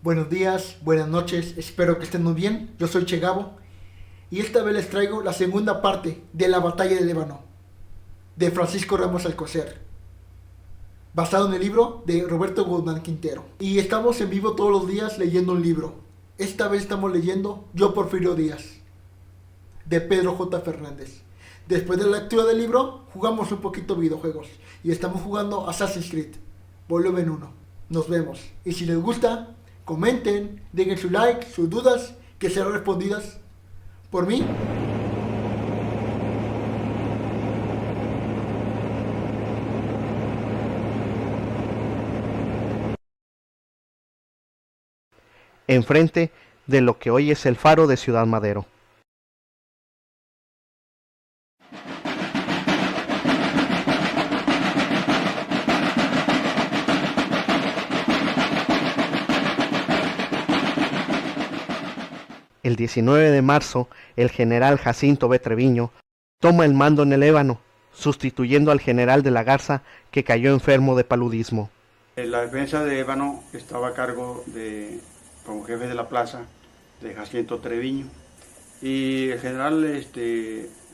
Buenos días, buenas noches, espero que estén muy bien. Yo soy Che Gabo y esta vez les traigo la segunda parte de la batalla de Líbano de Francisco Ramos Alcocer, basado en el libro de Roberto Guzmán Quintero. Y estamos en vivo todos los días leyendo un libro. Esta vez estamos leyendo Yo Porfirio Díaz, de Pedro J. Fernández. Después de la lectura del libro, jugamos un poquito videojuegos y estamos jugando Assassin's Creed, volumen 1. Nos vemos. Y si les gusta, comenten, dejen su like, sus dudas, que serán respondidas por mí. Enfrente de lo que hoy es el faro de Ciudad Madero. El 19 de marzo, el general Jacinto B. Treviño toma el mando en el Ébano, sustituyendo al general de la Garza, que cayó enfermo de paludismo. La defensa de Ébano estaba a cargo como jefe de la plaza, de Jacinto Treviño, y el general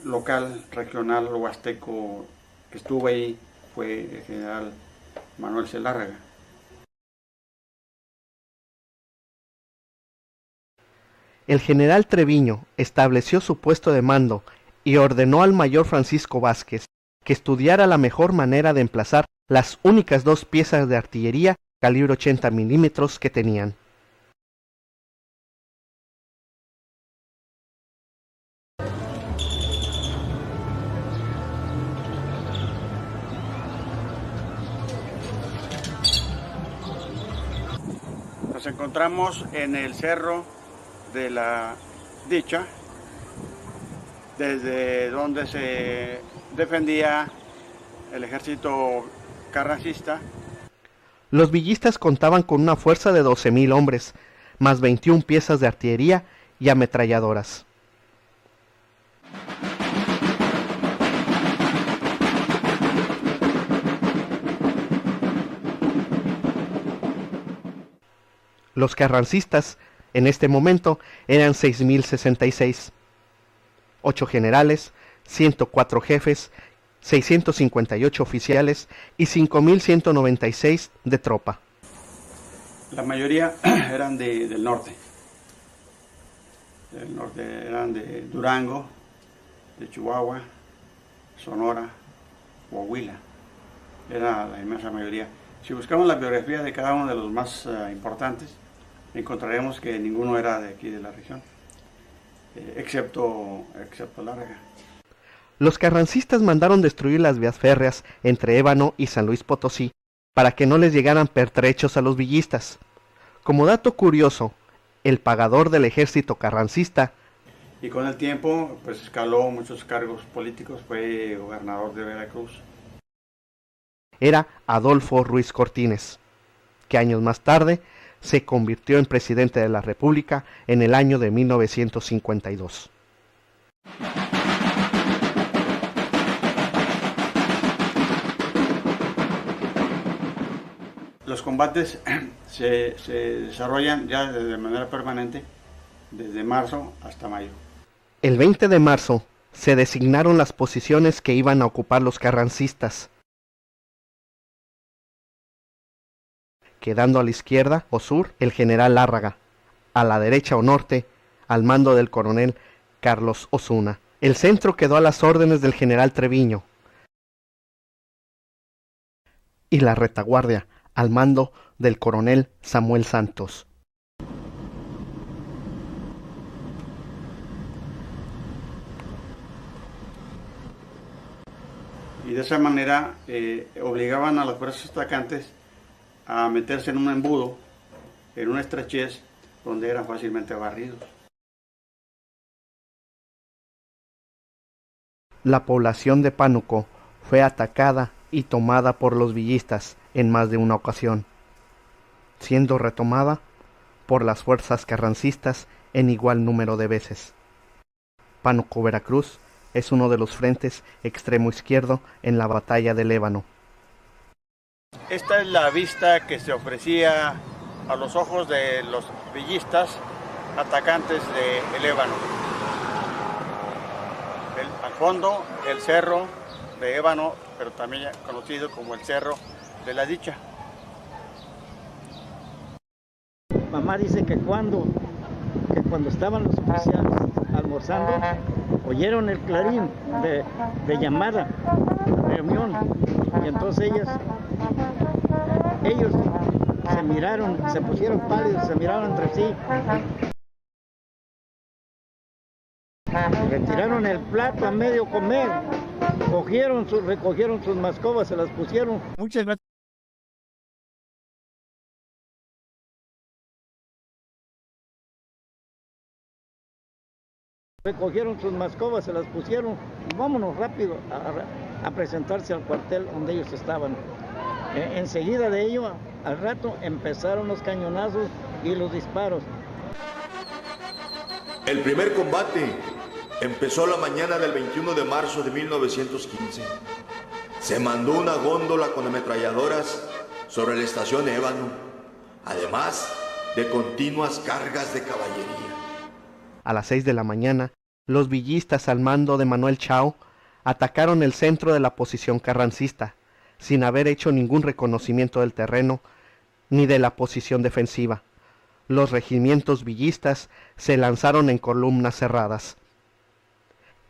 local, regional, huasteco, que estuvo ahí, fue el general Manuel Zelárraga. El general Treviño estableció su puesto de mando y ordenó al mayor Francisco Vázquez que estudiara la mejor manera de emplazar las únicas 2 piezas de artillería calibre 80 milímetros que tenían. Nos encontramos en el cerro de la Dicha, desde donde se defendía el ejército carrancista. Los villistas contaban con una fuerza de 12,000 hombres, más 21 piezas de artillería y ametralladoras. Los carrancistas, en este momento, eran 6,066. 8 generales, 104 jefes, 658 oficiales y 5,196 de tropa. La mayoría eran del norte. Del norte eran de Durango, de Chihuahua, Sonora, Coahuila. Era la inmensa mayoría. Si buscamos la biografía de cada uno de los más importantes, encontraremos que ninguno era de aquí de la región, excepto Lárraga. Los carrancistas mandaron destruir las vías férreas entre Ébano y San Luis Potosí para que no les llegaran pertrechos a los villistas. Como dato curioso, el pagador del ejército carrancista, y con el tiempo pues escaló muchos cargos políticos, fue gobernador de Veracruz, era Adolfo Ruiz Cortines, que años más tarde se convirtió en presidente de la República en el año de 1952. Los combates se desarrollan ya de manera permanente desde marzo hasta mayo. El 20 de marzo se designaron las posiciones que iban a ocupar los carrancistas, quedando a la izquierda o sur el general Lárraga, a la derecha o norte al mando del coronel Carlos Osuna. El centro quedó a las órdenes del general Treviño y la retaguardia al mando del coronel Samuel Santos. Y de esa manera obligaban a las fuerzas atacantes a meterse en un embudo, en una estrechez donde eran fácilmente barridos. La población de Pánuco fue atacada y tomada por los villistas en más de una ocasión, siendo retomada por las fuerzas carrancistas en igual número de veces. Pánuco, Veracruz, es uno de los frentes extremo izquierdo en la batalla del Ébano. Esta es la vista que se ofrecía a los ojos de los villistas atacantes del Ébano. Al fondo, el cerro de Ébano, pero también conocido como el Cerro de la Dicha. Mamá dice que cuando estaban los oficiales almorzando, oyeron el clarín de llamada, de reunión, y entonces ellos se miraron, se pusieron pálidos, se miraron entre sí. Retiraron el plato a medio comer, recogieron sus mascobas, se las pusieron. Muchas gracias. Recogieron sus mascobas, se las pusieron, vámonos rápido a presentarse al cuartel donde ellos estaban. Enseguida de ello, al rato, empezaron los cañonazos y los disparos. El primer combate empezó la mañana del 21 de marzo de 1915. Se mandó una góndola con ametralladoras sobre la estación Ébano, además de continuas cargas de caballería. A las 6 de la mañana, los villistas al mando de Manuel Chao atacaron el centro de la posición carrancista, sin haber hecho ningún reconocimiento del terreno ni de la posición defensiva. Los regimientos villistas se lanzaron en columnas cerradas.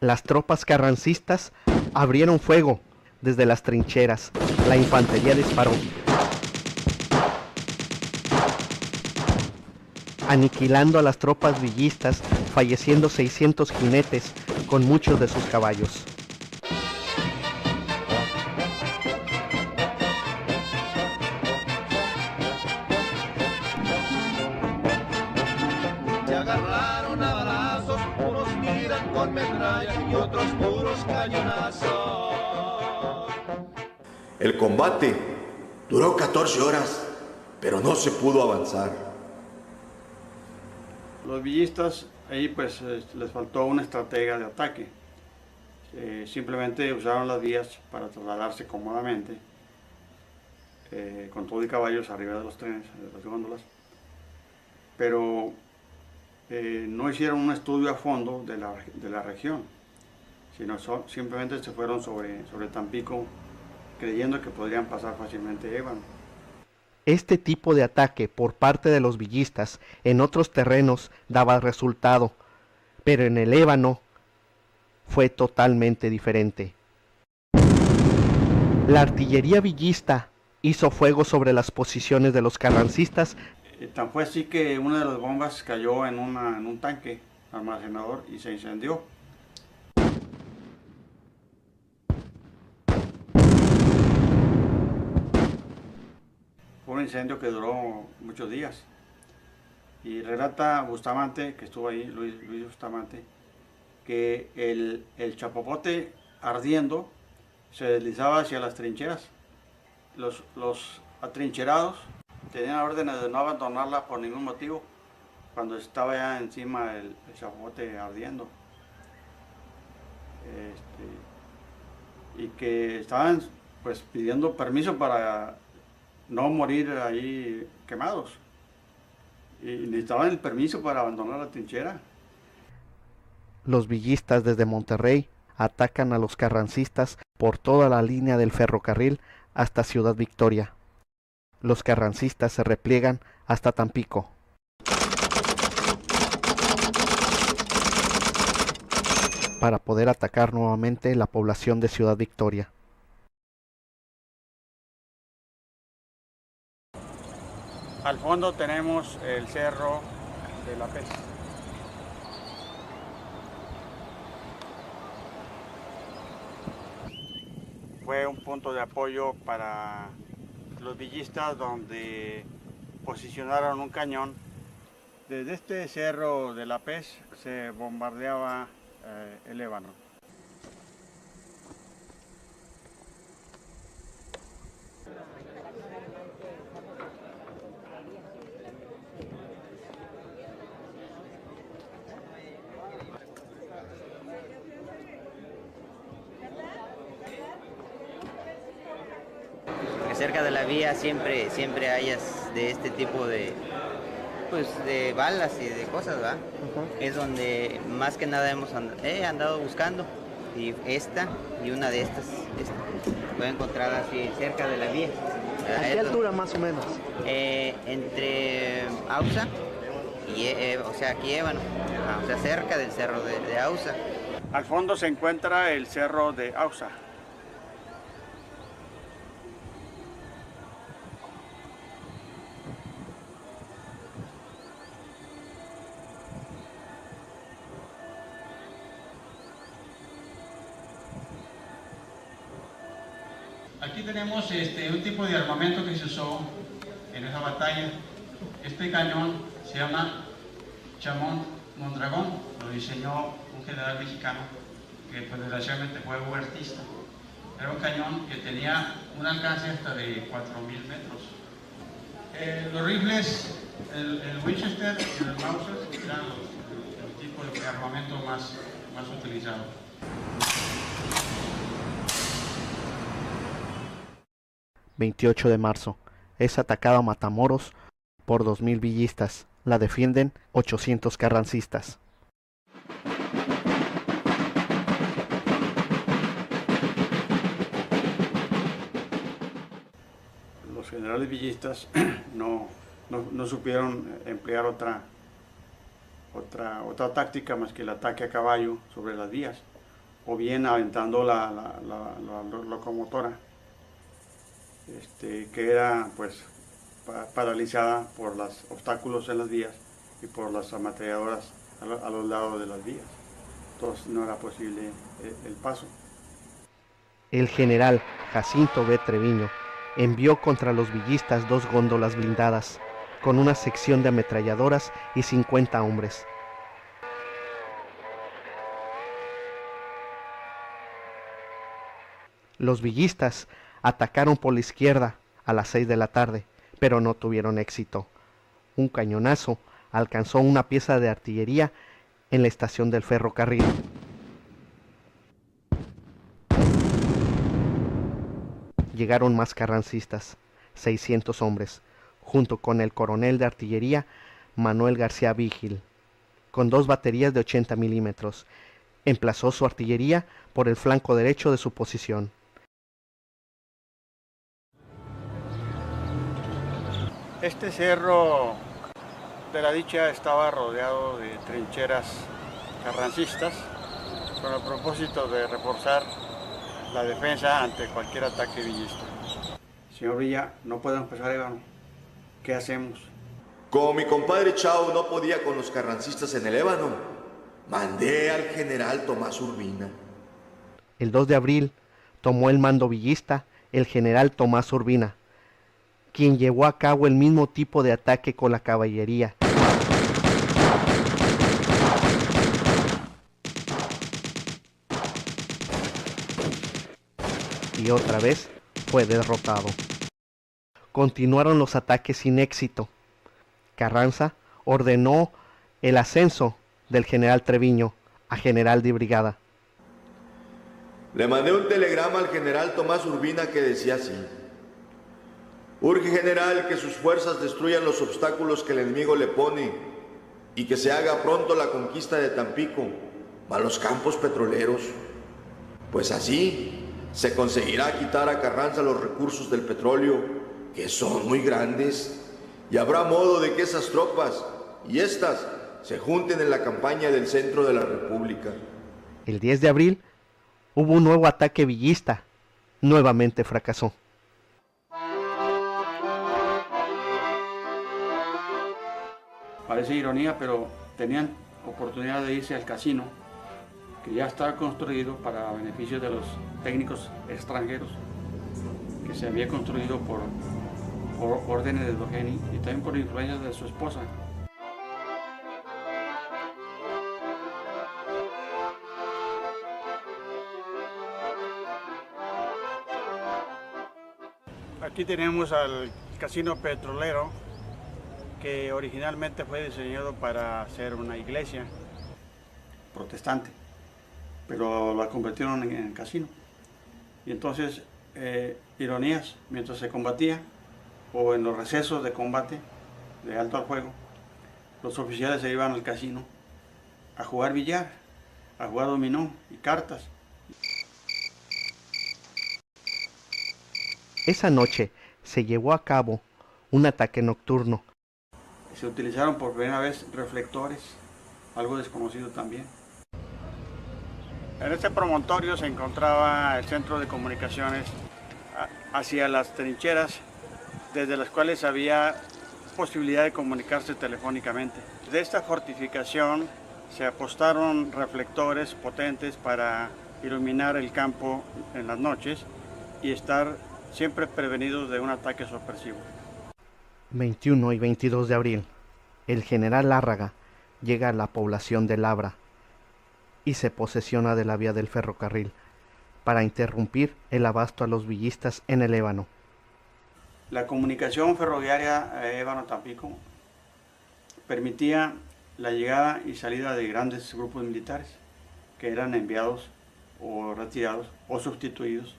Las tropas carrancistas abrieron fuego desde las trincheras. La infantería disparó, aniquilando a las tropas villistas, falleciendo 600 jinetes con muchos de sus caballos. Se agarraron a balazos, unos miran con metralla y otros puros cañonazos. El combate duró 14 horas, pero no se pudo avanzar. Los villistas, ahí pues les faltó una estratega de ataque. Simplemente usaron las vías para trasladarse cómodamente, con todo y caballos arriba de los trenes, de las góndolas. Pero no hicieron un estudio a fondo de la región, sino simplemente se fueron sobre Tampico, creyendo que podrían pasar fácilmente Ébano. Este tipo de ataque por parte de los villistas en otros terrenos daba resultado, pero en el Ébano fue totalmente diferente. La artillería villista hizo fuego sobre las posiciones de los carrancistas. Tan fue así que una de las bombas cayó en un tanque almacenador y se incendió. Fue un incendio que duró muchos días. Y relata Bustamante, que estuvo ahí, Luis Bustamante, que el chapopote ardiendo se deslizaba hacia las trincheras. Los atrincherados tenían órdenes de no abandonarla por ningún motivo cuando estaba ya encima el chapopote ardiendo. Y que estaban pues pidiendo permiso para no morir ahí quemados. Y necesitaban el permiso para abandonar la trinchera. Los villistas desde Monterrey atacan a los carrancistas por toda la línea del ferrocarril hasta Ciudad Victoria. Los carrancistas se repliegan hasta Tampico. Para poder atacar nuevamente la población de Ciudad Victoria. Al fondo tenemos el Cerro de la Pez. Fue un punto de apoyo para los villistas donde posicionaron un cañón. Desde este Cerro de la Pez se bombardeaba el Ébano. Cerca de la vía siempre hayas de este tipo pues, de balas y de cosas, ¿va? Es donde más que nada he andado buscando, y esta y una de estas, voy a encontrar así cerca de la vía. ¿A qué altura más o menos? Entre Ausa y, o sea, aquí Ébano, o sea, cerca del cerro de Ausa. Al fondo se encuentra el cerro de Ausa. Aquí tenemos un tipo de armamento que se usó en esa batalla. Este cañón se llama Chamón Mondragón, lo diseñó un general mexicano que pues, desgraciadamente fue huertista. Era un cañón que tenía un alcance hasta de 4.000 metros. Los rifles, el Winchester y el Mauser eran el tipo de armamento más utilizado. ...28 de marzo... es atacado a Matamoros por 2.000 villistas. La defienden 800 carrancistas. Los generales villistas no supieron emplear otra táctica más que el ataque a caballo sobre las vías, o bien aventando la locomotora, que era pues paralizada por los obstáculos en las vías y por las ametralladoras a los lados de las vías. Entonces no era posible el paso. El general Jacinto B. Treviño envió contra los villistas 2 góndolas blindadas, con una sección de ametralladoras y 50 hombres. Los villistas atacaron por la izquierda a las 6 de la tarde, pero no tuvieron éxito. Un cañonazo alcanzó una pieza de artillería en la estación del ferrocarril. Llegaron más carrancistas, 600 hombres, junto con el coronel de artillería Manuel García Vigil, con 2 baterías de 80 milímetros. Emplazó su artillería por el flanco derecho de su posición. Este cerro de la Dicha estaba rodeado de trincheras carrancistas con el propósito de reforzar la defensa ante cualquier ataque villista. Señor Villa, no podemos pasar, Ébano. ¿Qué hacemos? Como mi compadre Chao no podía con los carrancistas en el Ébano, mandé al general Tomás Urbina. El 2 de abril tomó el mando villista el general Tomás Urbina, quien llevó a cabo el mismo tipo de ataque con la caballería. Y otra vez fue derrotado. Continuaron los ataques sin éxito. Carranza ordenó el ascenso del general Treviño a general de brigada. Le mandé un telegrama al general Tomás Urbina que decía así: urge, general, que sus fuerzas destruyan los obstáculos que el enemigo le pone y que se haga pronto la conquista de Tampico, a los campos petroleros, pues así se conseguirá quitar a Carranza los recursos del petróleo, que son muy grandes, y habrá modo de que esas tropas y estas se junten en la campaña del centro de la República. El 10 de abril hubo un nuevo ataque villista. Nuevamente fracasó. Parece ironía, pero tenían oportunidad de irse al casino, que ya estaba construido para beneficio de los técnicos extranjeros, que se había construido por órdenes de Dogeni y también por influencia de su esposa. Aquí tenemos al casino petrolero, que originalmente fue diseñado para ser una iglesia protestante, pero la convirtieron en casino. Y entonces, ironías, mientras se combatía, o en los recesos de combate de alto al fuego, los oficiales se iban al casino a jugar billar, a jugar dominó y cartas. Esa noche se llevó a cabo un ataque nocturno. Se utilizaron por primera vez reflectores, algo desconocido también. En este promontorio se encontraba el centro de comunicaciones hacia las trincheras, desde las cuales había posibilidad de comunicarse telefónicamente. De esta fortificación se apostaron reflectores potentes para iluminar el campo en las noches y estar siempre prevenidos de un ataque sorpresivo. 21 y 22 de abril, el general Lárraga llega a la población de Labra y se posesiona de la vía del ferrocarril para interrumpir el abasto a los villistas en el Ébano. La comunicación ferroviaria Ébano-Tampico permitía la llegada y salida de grandes grupos militares que eran enviados o retirados o sustituidos,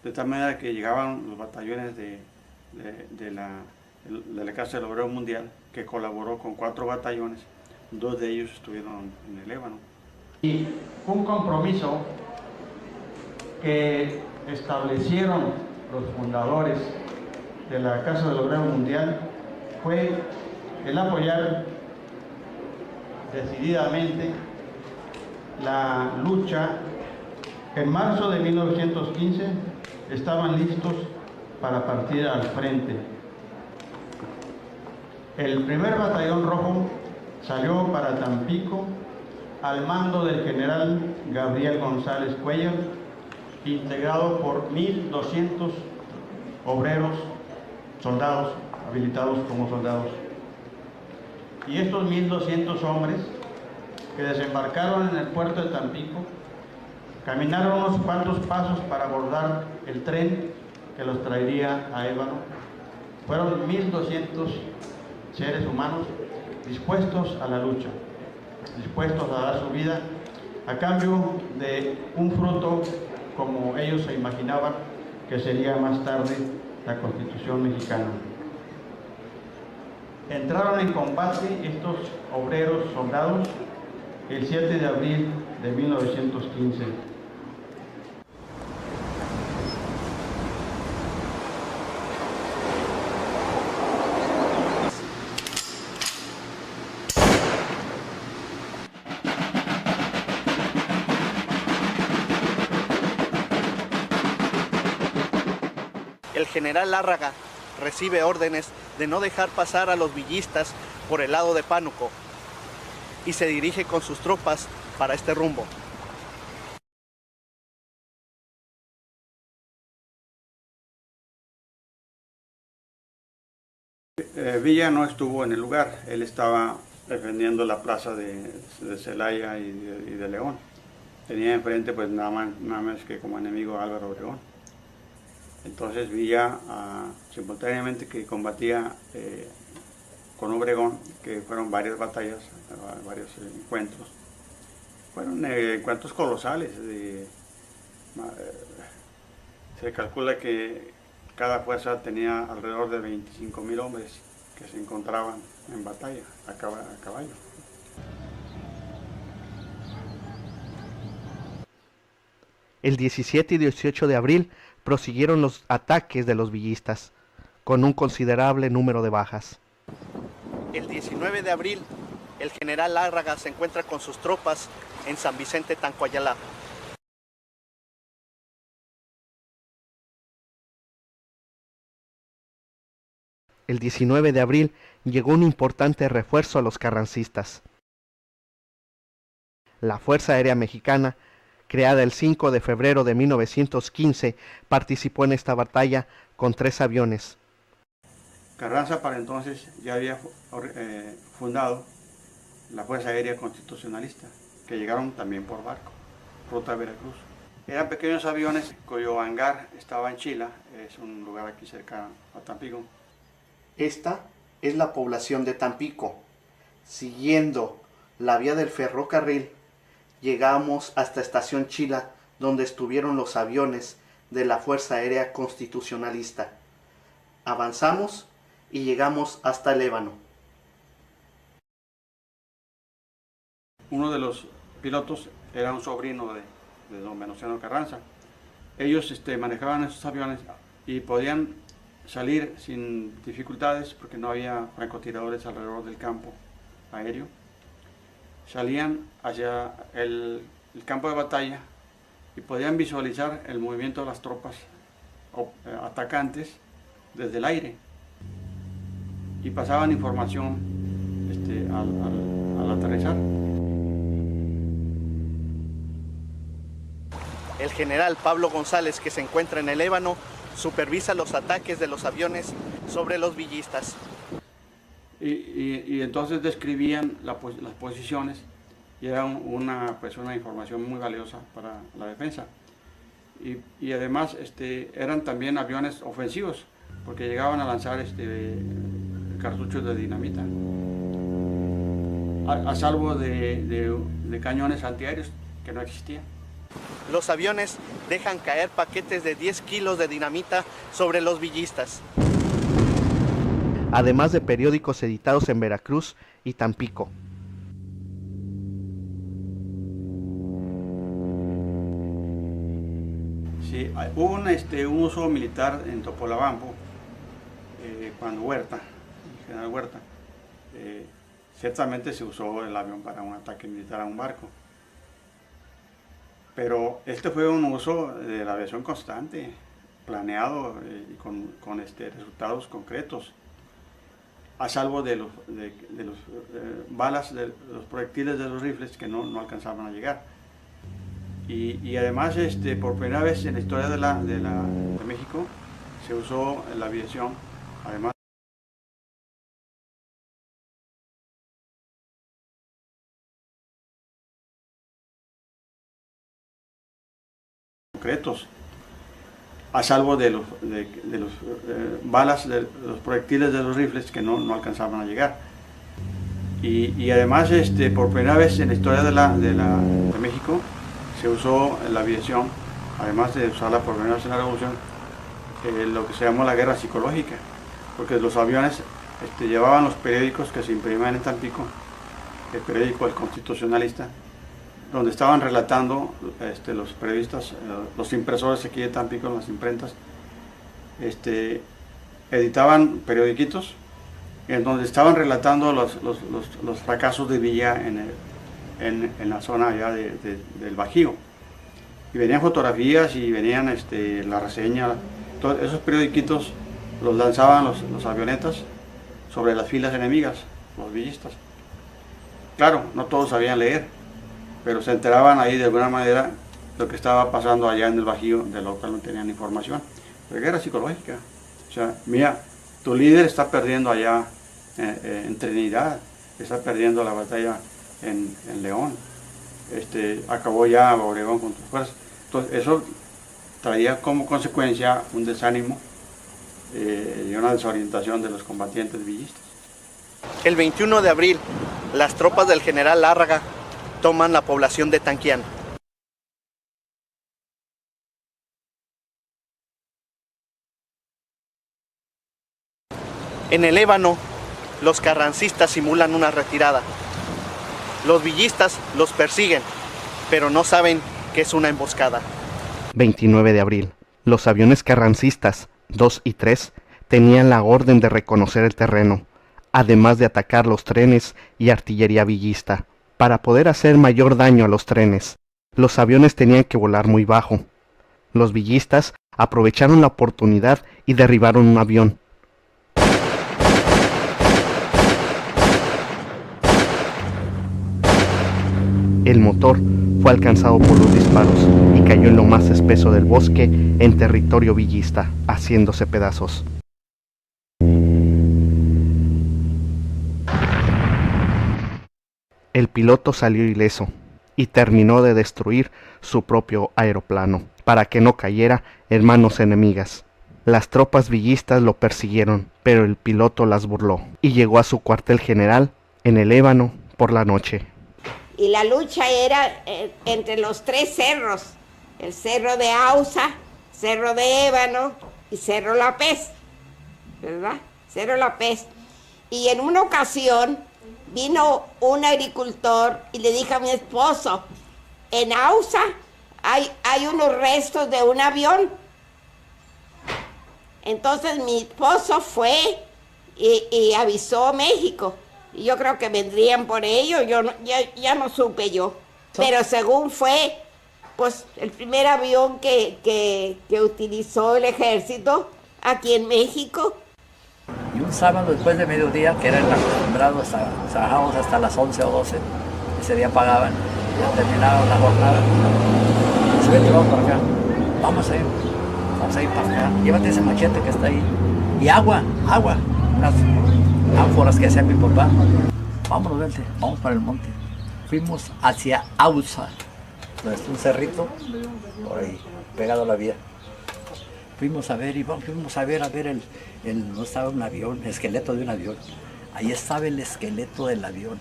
de tal manera que llegaban los batallones de la Casa del Obrero Mundial, que colaboró con 4 batallones, 2 de ellos estuvieron en el Ébano. Y un compromiso que establecieron los fundadores de la Casa del Obrero Mundial fue el apoyar decididamente la lucha. En marzo de 1915 estaban listos para partir al frente. El primer batallón rojo salió para Tampico al mando del general Gabriel González Cuellar, integrado por 1.200 obreros, soldados, habilitados como soldados. Y estos 1.200 hombres que desembarcaron en el puerto de Tampico caminaron unos cuantos pasos para abordar el tren que los traería a Ébano. Fueron 1.200 seres humanos dispuestos a la lucha, dispuestos a dar su vida a cambio de un fruto como ellos se imaginaban que sería más tarde la Constitución mexicana. Entraron en combate estos obreros soldados el 7 de abril de 1915. El general Lárraga recibe órdenes de no dejar pasar a los villistas por el lado de Pánuco y se dirige con sus tropas para este rumbo. Villa no estuvo en el lugar, él estaba defendiendo la plaza de Celaya y de León. Tenía enfrente pues nada más que como enemigo a Álvaro Obregón. Entonces Villa simultáneamente que combatía con Obregón, que fueron varias batallas, varios encuentros. Fueron encuentros colosales. Se calcula que cada fuerza tenía alrededor de 25,000 hombres que se encontraban en batalla a caballo. El 17 y 18 de abril prosiguieron los ataques de los villistas, con un considerable número de bajas. El 19 de abril, el general Lárraga se encuentra con sus tropas en San Vicente Tancuayalá. El 19 de abril llegó un importante refuerzo a los carrancistas. La Fuerza Aérea Mexicana, creada el 5 de febrero de 1915, participó en esta batalla con 3 aviones. Carranza para entonces ya había fundado la Fuerza Aérea Constitucionalista, que llegaron también por barco, ruta Veracruz. Eran pequeños aviones cuyo hangar estaba en Chila, es un lugar aquí cerca a Tampico. Esta es la población de Tampico. Siguiendo la vía del ferrocarril, llegamos hasta Estación Chila, donde estuvieron los aviones de la Fuerza Aérea Constitucionalista. Avanzamos y llegamos hasta el Ébano. Uno de los pilotos era un sobrino de don Venustiano Carranza. Ellos manejaban esos aviones y podían salir sin dificultades porque no había francotiradores alrededor del campo aéreo. Salían hacia el campo de batalla y podían visualizar el movimiento de las tropas atacantes desde el aire y pasaban información al aterrizar. El general Pablo González, que se encuentra en el Ébano, supervisa los ataques de los aviones sobre los villistas. Y entonces describían las posiciones y era una información muy valiosa para la defensa. Y además eran también aviones ofensivos, porque llegaban a lanzar cartuchos de dinamita, a salvo de cañones antiaéreos que no existían. Los aviones dejan caer paquetes de 10 kilos de dinamita sobre los villistas. Además de periódicos editados en Veracruz y Tampico. Sí, hubo un uso militar en Topolobampo cuando Huerta, el general Huerta, ciertamente se usó el avión para un ataque militar a un barco. Pero este fue un uso de la aviación constante, planeado y con resultados concretos, a salvo de los balas, de los proyectiles de los rifles que no alcanzaban a llegar. Y además, por primera vez en la historia de México, se usó la aviación, además concretos, a salvo de los balas, de los proyectiles de los rifles que no alcanzaban a llegar. Y además, por primera vez en la historia de México, se usó la aviación, además de usarla por primera vez en la Revolución, lo que se llamó la guerra psicológica, porque los aviones llevaban los periódicos que se imprimían en Tampico, el periódico El Constitucionalista, donde estaban relatando los periodistas, los impresores aquí de Tampico, en las imprentas, editaban periodiquitos en donde estaban relatando los fracasos de Villa en la zona allá del Bajío. Y venían fotografías y venían la reseña. Todos esos periodiquitos los lanzaban los avionetas sobre las filas enemigas, los villistas. Claro, no todos sabían leer, pero se enteraban ahí de alguna manera lo que estaba pasando allá en el Bajío, de lo cual no tenían información. Pero guerra psicológica. O sea, mira, tu líder está perdiendo allá en Trinidad, está perdiendo la batalla en León, acabó ya Obregón con tus fuerzas. Entonces eso traía como consecuencia un desánimo y una desorientación de los combatientes villistas. El 21 de abril, las tropas del general Lárraga toman la población de Tanquián. En el Ébano, los carrancistas simulan una retirada. Los villistas los persiguen, pero no saben que es una emboscada. 29 de abril. Los aviones carrancistas 2 y 3 tenían la orden de reconocer el terreno, además de atacar los trenes y artillería villista. Para poder hacer mayor daño a los trenes, los aviones tenían que volar muy bajo. Los villistas aprovecharon la oportunidad y derribaron un avión. El motor fue alcanzado por los disparos y cayó en lo más espeso del bosque en territorio villista, haciéndose pedazos. El piloto salió ileso y terminó de destruir su propio aeroplano para que no cayera en manos enemigas. Las tropas villistas lo persiguieron, pero el piloto las burló y llegó a su cuartel general en el Ébano por la noche. Y la lucha era entre los 3 cerros, el cerro de Ausa, cerro de Ébano y cerro La Pez. ¿verdad? Cero la peste. Y en una ocasión vino un agricultor y le dijo a mi esposo, en Ausa hay unos restos de un avión. Entonces mi esposo fue y avisó a México. Y yo creo que vendrían por ello, ya no supe yo. Pero según fue, pues, el primer avión que utilizó el ejército aquí en México. Y un sábado después de mediodía, que eran acostumbrados, trabajábamos hasta las 11 o 12, ese día pagaban, ya terminaba la jornada. Se vete, vamos para acá, vamos a ir para acá, llévate ese machete que está ahí. Y agua, unas ánforas que hacía mi papá. Vámonos, vente, vamos para el monte. Fuimos hacia Ausa, donde está un cerrito, por ahí, pegado a la vía. Fuimos a ver, no estaba un avión, el esqueleto de un avión. Ahí estaba el esqueleto del avión.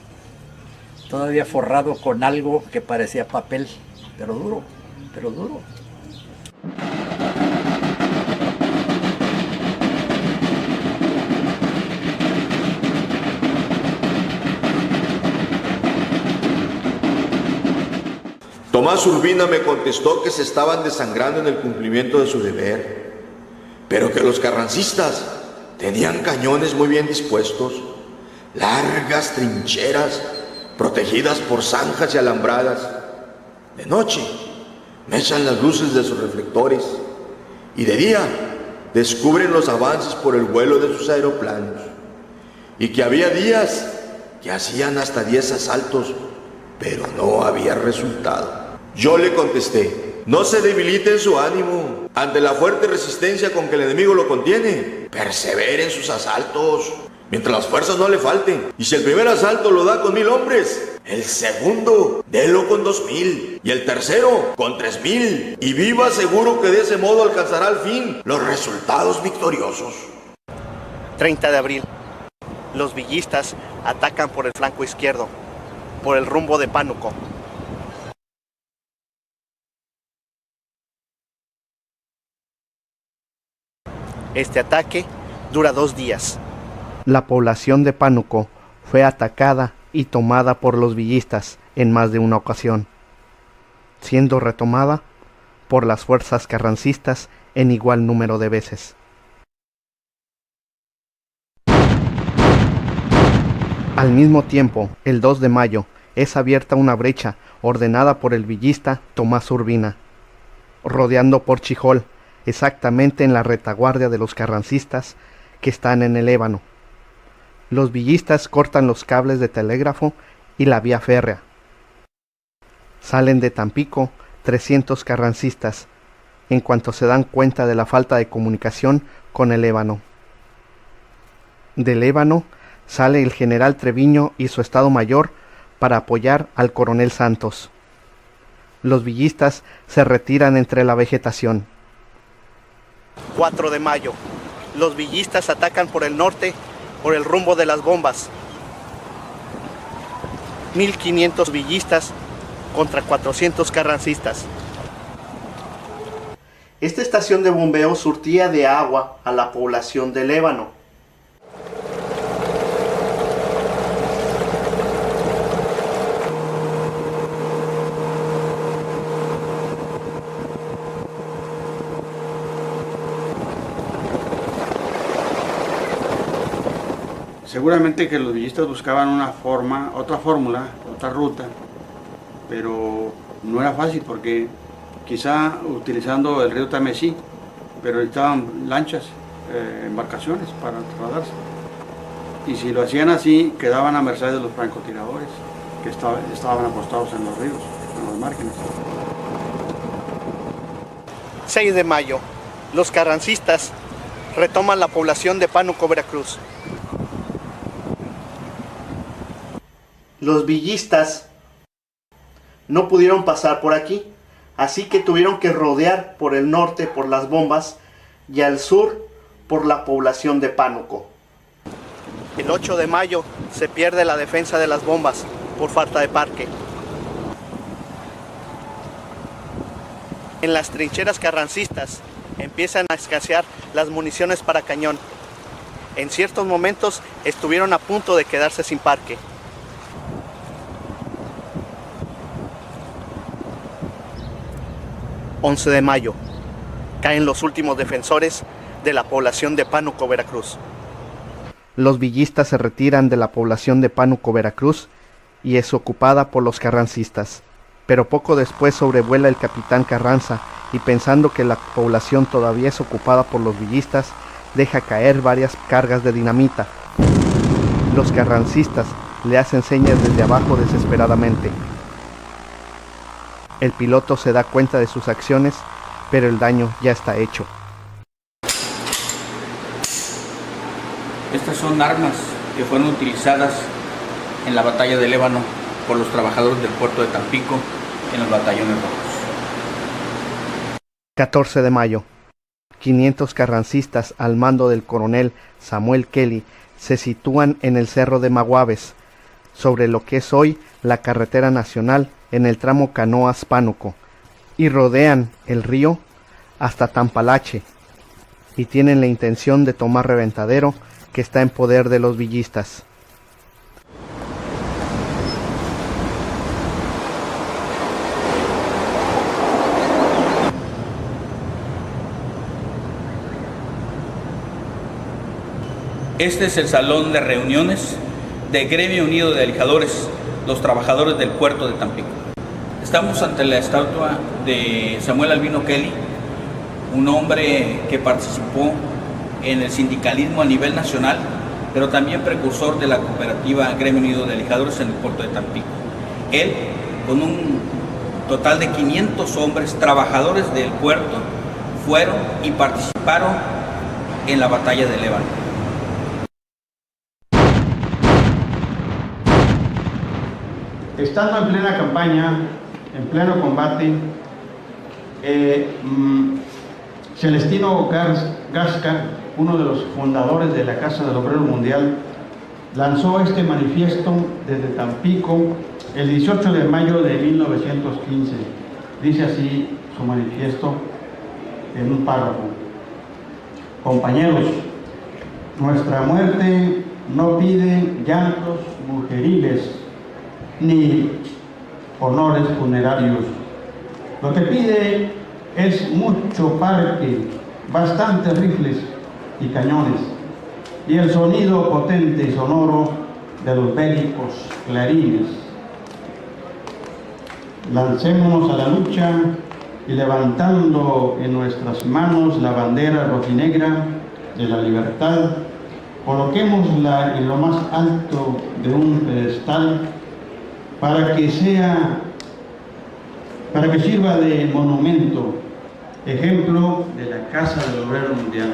Todavía forrado con algo que parecía papel, pero duro. Tomás Urbina me contestó que se estaban desangrando en el cumplimiento de su deber, pero que los carrancistas tenían cañones muy bien dispuestos, largas trincheras protegidas por zanjas y alambradas. De noche me echan las luces de sus reflectores y de día descubren los avances por el vuelo de sus aeroplanos, y que había días que hacían hasta 10 asaltos, pero no había resultado. Yo le contesté, no se debilite en su ánimo ante la fuerte resistencia con que el enemigo lo contiene. Persevere en sus asaltos mientras las fuerzas no le falten. Y si el primer asalto lo da con 1000 hombres, el segundo délo con 2000 y el tercero con 3000. Y viva seguro que de ese modo alcanzará al fin los resultados victoriosos. 30 de abril. Los villistas atacan por el flanco izquierdo, por el rumbo de Pánuco. Este ataque dura 2 días. La población de Pánuco fue atacada y tomada por los villistas en más de una ocasión, siendo retomada por las fuerzas carrancistas en igual número de veces. Al mismo tiempo, el 2 de mayo, es abierta una brecha ordenada por el villista Tomás Urbina, rodeando por Chijol, exactamente en la retaguardia de los carrancistas que están en el Ébano. Los villistas cortan los cables de telégrafo y la vía férrea. Salen de Tampico 300 carrancistas, en cuanto se dan cuenta de la falta de comunicación con el Ébano. Del Ébano sale el general Treviño y su estado mayor para apoyar al coronel Santos. Los villistas se retiran entre la vegetación. 4 de mayo. Los villistas atacan por el norte, por el rumbo de las bombas. 1500 villistas contra 400 carrancistas. Esta estación de bombeo surtía de agua a la población del Ébano. Seguramente que los villistas buscaban otra fórmula, otra ruta, pero no era fácil porque quizá utilizando el río Tamesí, pero estaban lanchas, embarcaciones para trasladarse. Y si lo hacían así, quedaban a merced de los francotiradores que estaban apostados en los ríos, en los márgenes. 6 de mayo. Los carrancistas retoman la población de Pánuco, Veracruz. Los villistas no pudieron pasar por aquí, así que tuvieron que rodear por el norte por las bombas y al sur por la población de Pánuco. El 8 de mayo se pierde la defensa de las bombas por falta de parque. En las trincheras carrancistas empiezan a escasear las municiones para cañón. En ciertos momentos estuvieron a punto de quedarse sin parque. ...11 de mayo... caen los últimos defensores de la población de Pánuco, Veracruz. Los villistas se retiran de la población de Pánuco, Veracruz, y es ocupada por los carrancistas. Pero poco después sobrevuela el capitán Carranza, y pensando que la población todavía es ocupada por los villistas, deja caer varias cargas de dinamita. Los carrancistas le hacen señas desde abajo desesperadamente. El piloto se da cuenta de sus acciones, pero el daño ya está hecho. Estas son armas que fueron utilizadas en la batalla del Ébano por los trabajadores del puerto de Tampico en los batallones rojos. 14 de mayo. 500 carrancistas al mando del coronel Samuel Kelly se sitúan en el cerro de Maguaves, sobre lo que es hoy la carretera nacional en el tramo Canoas-Pánuco, y rodean el río hasta Tampalache, y tienen la intención de tomar Reventadero, que está en poder de los villistas. Este es el salón de reuniones del Gremio Unido de Alijadores, los trabajadores del puerto de Tampico. Estamos ante la estatua de Samuel Albino Kelly, un hombre que participó en el sindicalismo a nivel nacional, pero también precursor de la cooperativa Gremio Unido de Alijadores en el puerto de Tampico. Él, con un total de 500 hombres, trabajadores del puerto, fueron y participaron en la batalla del Ébano. Estando en plena campaña, en pleno combate, Celestino Gasca, uno de los fundadores de la Casa del Obrero Mundial, lanzó este manifiesto desde Tampico el 18 de mayo de 1915. Dice así su manifiesto en un párrafo: compañeros, nuestra muerte no pide llantos mujeriles ni honores funerarios. Lo que pide es mucho parque, bastantes rifles y cañones, y el sonido potente y sonoro de los bélicos clarines. Lancémonos a la lucha y levantando en nuestras manos la bandera rojinegra de la libertad, coloquémosla en lo más alto de un pedestal para que sirva de monumento, ejemplo de la Casa del Obrero Mundial.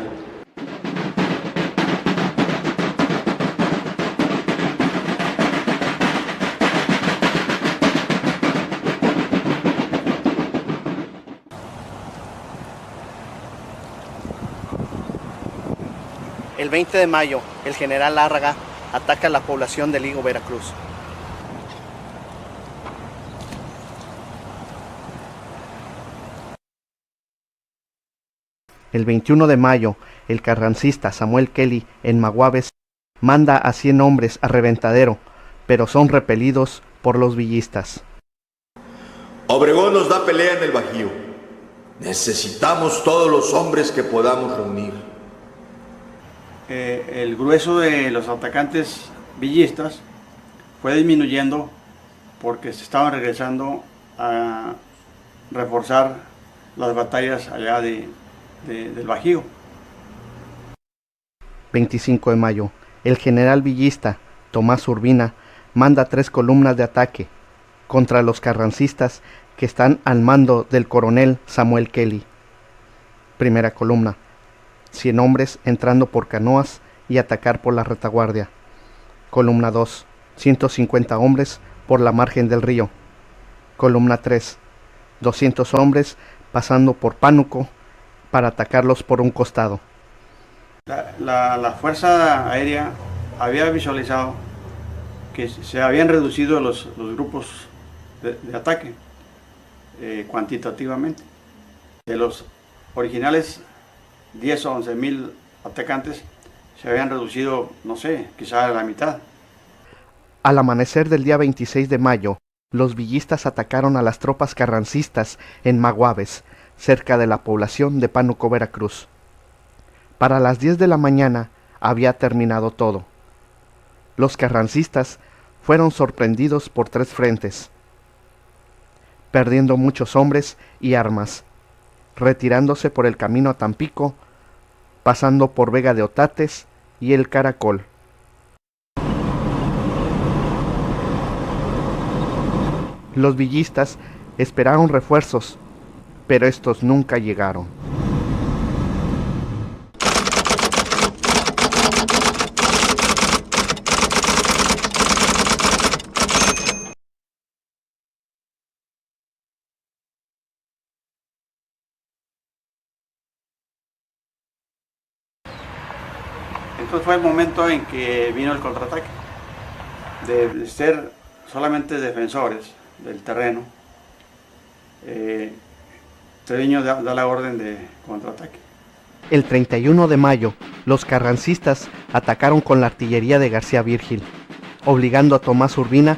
El 20 de mayo, el general Lárraga ataca a la población de Ligo, Veracruz. El 21 de mayo, el carrancista Samuel Kelly en Maguaves manda a 100 hombres a Reventadero, pero son repelidos por los villistas. Obregón nos da pelea en el Bajío. Necesitamos todos los hombres que podamos reunir. El grueso de los atacantes villistas fue disminuyendo porque se estaban regresando a reforzar las batallas allá del Bajío. 25 de mayo, el general villista Tomás Urbina manda 3 columnas de ataque contra los carrancistas que están al mando del coronel Samuel Kelly. Primera columna: 100 hombres entrando por Canoas y atacar por la retaguardia. Columna 2, 150 hombres por la margen del río. Columna 3, 200 hombres pasando por Pánuco para atacarlos por un costado. La Fuerza Aérea había visualizado que se habían reducido los grupos de ataque cuantitativamente. De los originales 10 o 11 mil atacantes, se habían reducido, no sé, quizá a la mitad. Al amanecer del día 26 de mayo, los villistas atacaron a las tropas carrancistas en Maguaves, cerca de la población de Pánuco, Veracruz. Para las 10 de la mañana había terminado todo. Los carrancistas fueron sorprendidos por 3 frentes, perdiendo muchos hombres y armas, retirándose por el camino a Tampico, pasando por Vega de Otates y el Caracol. Los villistas esperaron refuerzos, pero estos nunca llegaron. Entonces fue el momento en que vino el contraataque. De ser solamente defensores del terreno, Treviño da la orden de contraataque. El 31 de mayo, los carrancistas atacaron con la artillería de García Virgil, obligando a Tomás Urbina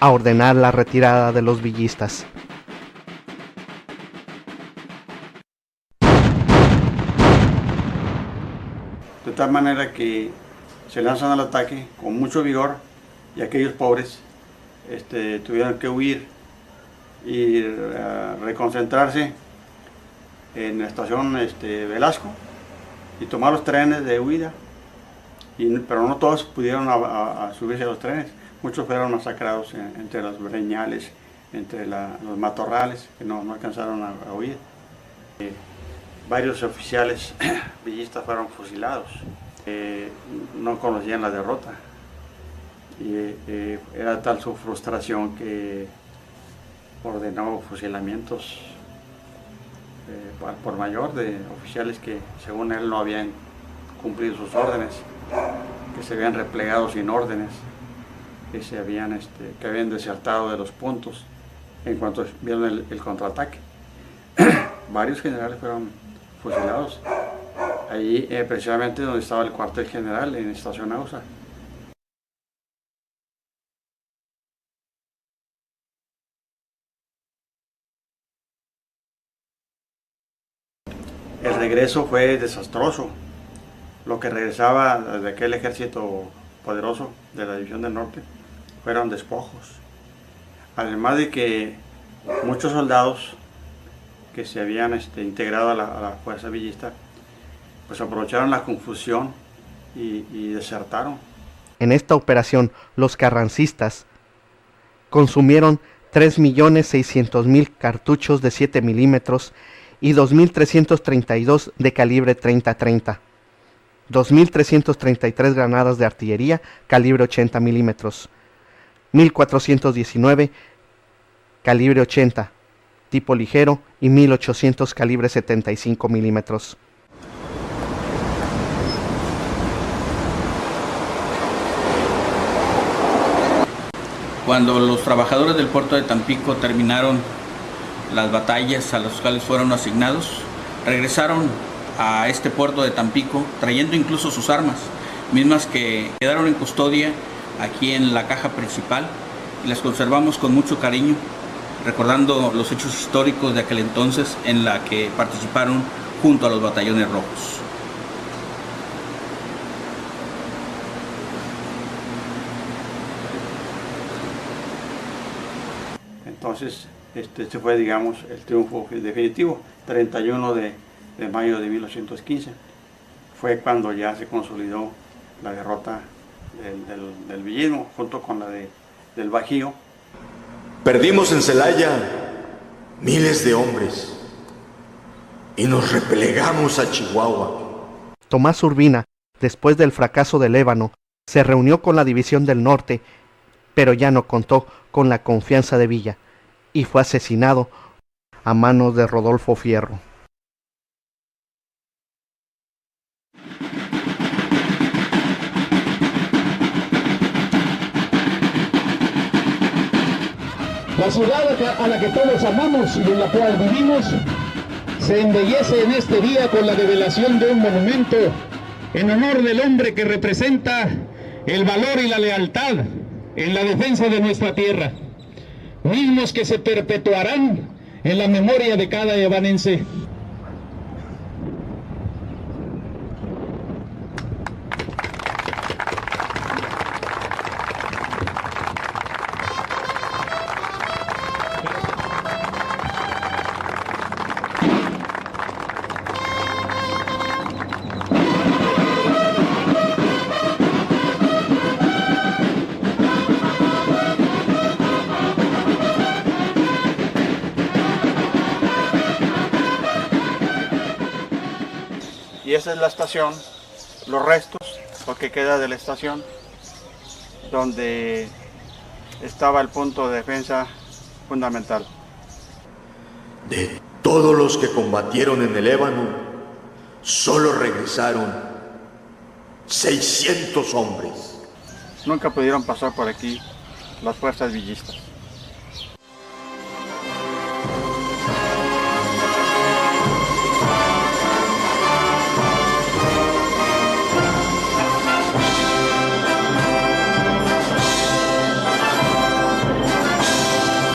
a ordenar la retirada de los villistas. De tal manera que se lanzan al ataque con mucho vigor y aquellos pobres tuvieron que huir y reconcentrarse en la estación Velasco y tomar los trenes de huida, pero no todos pudieron a subirse a los trenes. Muchos fueron masacrados entre los breñales, entre los matorrales, que no alcanzaron a huir. Varios oficiales villistas fueron fusilados, no conocían la derrota y era tal su frustración que ordenó fusilamientos por mayor de oficiales que según él no habían cumplido sus órdenes, que se habían replegado sin órdenes, que habían desertado de los puntos en cuanto vieron el contraataque. Varios generales fueron fusilados, allí precisamente donde estaba el cuartel general en Estación Ausa. El regreso fue desastroso. Lo que regresaba de aquel ejército poderoso de la División del Norte fueron despojos. Además de que muchos soldados que se habían integrado a la fuerza villista, pues aprovecharon la confusión y desertaron. En esta operación, los carrancistas consumieron 3.600.000 cartuchos de 7 milímetros y 2.332 de calibre 30-30, 2.333 granadas de artillería calibre 80 milímetros, 1.419 calibre 80, tipo ligero y 1.800 calibre 75 milímetros. Cuando los trabajadores del puerto de Tampico terminaron las batallas a las cuales fueron asignados, regresaron a este puerto de Tampico trayendo incluso sus armas, mismas que quedaron en custodia aquí en la caja principal y las conservamos con mucho cariño, recordando los hechos históricos de aquel entonces en la que participaron junto a los batallones rojos. Entonces, este fue, digamos, el triunfo definitivo, 31 de mayo de 1815. Fue cuando ya se consolidó la derrota del villismo, junto con la del Bajío. Perdimos en Celaya miles de hombres y nos replegamos a Chihuahua. Tomás Urbina, después del fracaso del Ébano, se reunió con la División del Norte, pero ya no contó con la confianza de Villa y fue asesinado a manos de Rodolfo Fierro. La ciudad a la que todos amamos y en la cual vivimos se embellece en este día con la develación de un monumento en honor del hombre que representa el valor y la lealtad en la defensa de nuestra tierra, mismos que se perpetuarán en la memoria de cada evanense. Y esa es la estación, los restos, lo que queda de la estación, donde estaba el punto de defensa fundamental. De todos los que combatieron en el Ébano, solo regresaron 600 hombres. Nunca pudieron pasar por aquí las fuerzas villistas.